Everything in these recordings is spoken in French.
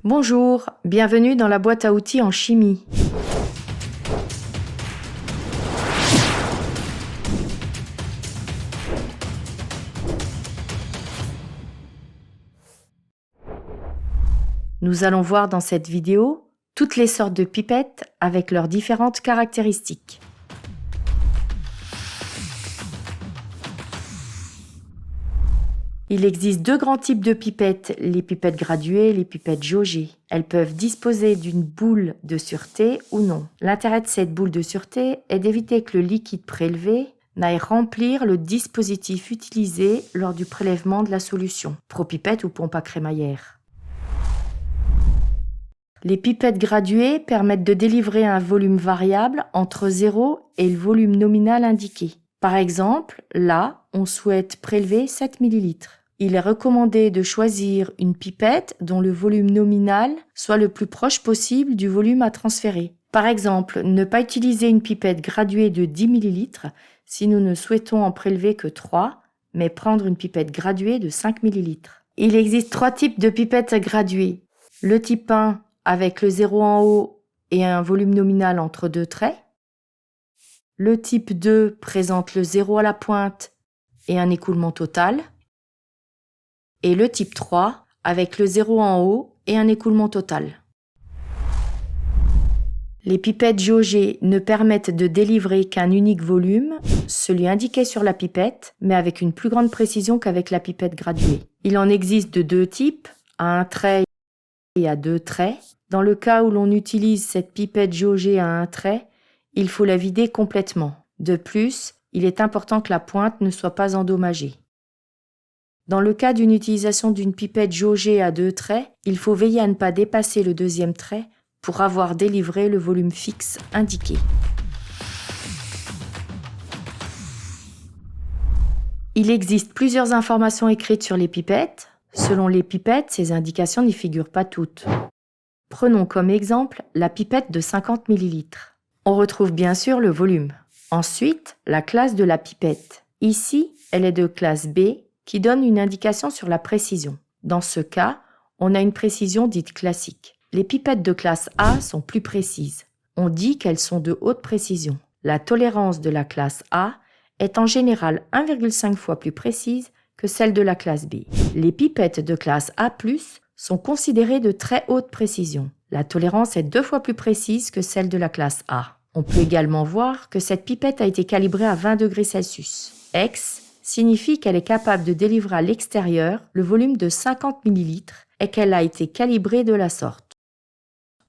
Bonjour, bienvenue dans la boîte à outils en chimie. Nous allons voir dans cette vidéo toutes les sortes de pipettes avec leurs différentes caractéristiques. Il existe deux grands types de pipettes, les pipettes graduées et les pipettes jaugées. Elles peuvent disposer d'une boule de sûreté ou non. L'intérêt de cette boule de sûreté est d'éviter que le liquide prélevé n'aille remplir le dispositif utilisé lors du prélèvement de la solution, propipette ou pompe à crémaillère. Les pipettes graduées permettent de délivrer un volume variable entre 0 et le volume nominal indiqué. Par exemple, là, on souhaite prélever 7 ml. Il est recommandé de choisir une pipette dont le volume nominal soit le plus proche possible du volume à transférer. Par exemple, ne pas utiliser une pipette graduée de 10 ml si nous ne souhaitons en prélever que 3, mais prendre une pipette graduée de 5 ml. Il existe 3 types de pipettes graduées. Le type 1 avec le 0 en haut et un volume nominal entre deux traits. Le type 2 présente le 0 à la pointe et un écoulement total. Et le type 3 avec le 0 en haut et un écoulement total. Les pipettes jaugées ne permettent de délivrer qu'un unique volume, celui indiqué sur la pipette, mais avec une plus grande précision qu'avec la pipette graduée. Il en existe de deux types, à un trait et à deux traits. Dans le cas où l'on utilise cette pipette jaugée à un trait, il faut la vider complètement. De plus, il est important que la pointe ne soit pas endommagée. Dans le cas d'une utilisation d'une pipette jaugée à deux traits, il faut veiller à ne pas dépasser le deuxième trait pour avoir délivré le volume fixe indiqué. Il existe plusieurs informations écrites sur les pipettes. Selon les pipettes, ces indications n'y figurent pas toutes. Prenons comme exemple la pipette de 50 ml. On retrouve bien sûr le volume. Ensuite, la classe de la pipette. Ici, elle est de classe B, qui donne une indication sur la précision. Dans ce cas, on a une précision dite classique. Les pipettes de classe A sont plus précises. On dit qu'elles sont de haute précision. La tolérance de la classe A est en général 1,5 fois plus précise que celle de la classe B. Les pipettes de classe A+, sont considérées de très haute précision. La tolérance est 2 fois plus précise que celle de la classe A. On peut également voir que cette pipette a été calibrée à 20 degrés Celsius. X signifie qu'elle est capable de délivrer à l'extérieur le volume de 50 ml et qu'elle a été calibrée de la sorte.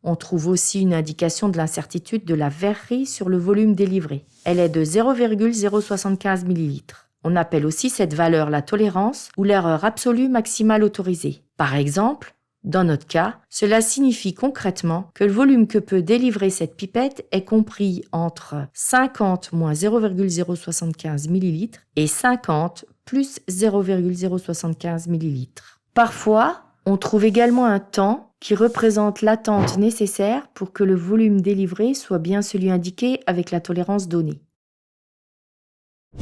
On trouve aussi une indication de l'incertitude de la verrerie sur le volume délivré. Elle est de 0,075 ml. On appelle aussi cette valeur la tolérance ou l'erreur absolue maximale autorisée. Par exemple, dans notre cas, cela signifie concrètement que le volume que peut délivrer cette pipette est compris entre 50 moins 0,075 ml et 50 plus 0,075 ml. Parfois, on trouve également un temps qui représente l'attente nécessaire pour que le volume délivré soit bien celui indiqué avec la tolérance donnée.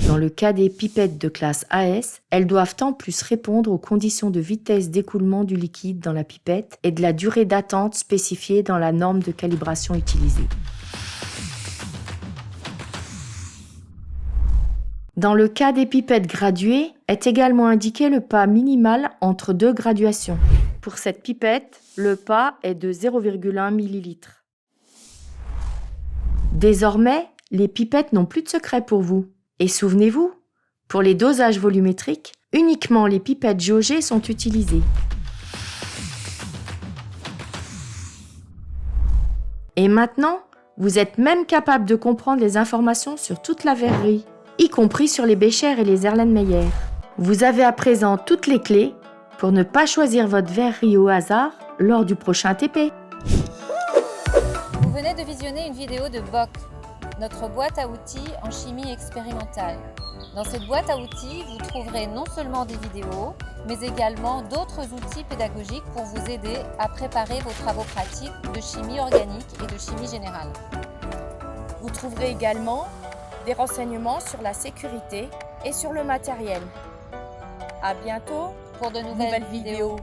Dans le cas des pipettes de classe AS, elles doivent en plus répondre aux conditions de vitesse d'écoulement du liquide dans la pipette et de la durée d'attente spécifiée dans la norme de calibration utilisée. Dans le cas des pipettes graduées, est également indiqué le pas minimal entre deux graduations. Pour cette pipette, le pas est de 0,1 ml. Désormais, les pipettes n'ont plus de secret pour vous. Et souvenez-vous, pour les dosages volumétriques, uniquement les pipettes jaugées sont utilisées. Et maintenant, vous êtes même capable de comprendre les informations sur toute la verrerie, y compris sur les Becher et les Erlenmeyer. Vous avez à présent toutes les clés pour ne pas choisir votre verrerie au hasard lors du prochain TP. Vous venez de visionner une vidéo de Bock, notre boîte à outils en chimie expérimentale. Dans cette boîte à outils, vous trouverez non seulement des vidéos, mais également d'autres outils pédagogiques pour vous aider à préparer vos travaux pratiques de chimie organique et de chimie générale. Vous trouverez également des renseignements sur la sécurité et sur le matériel. À bientôt pour de nouvelles vidéos.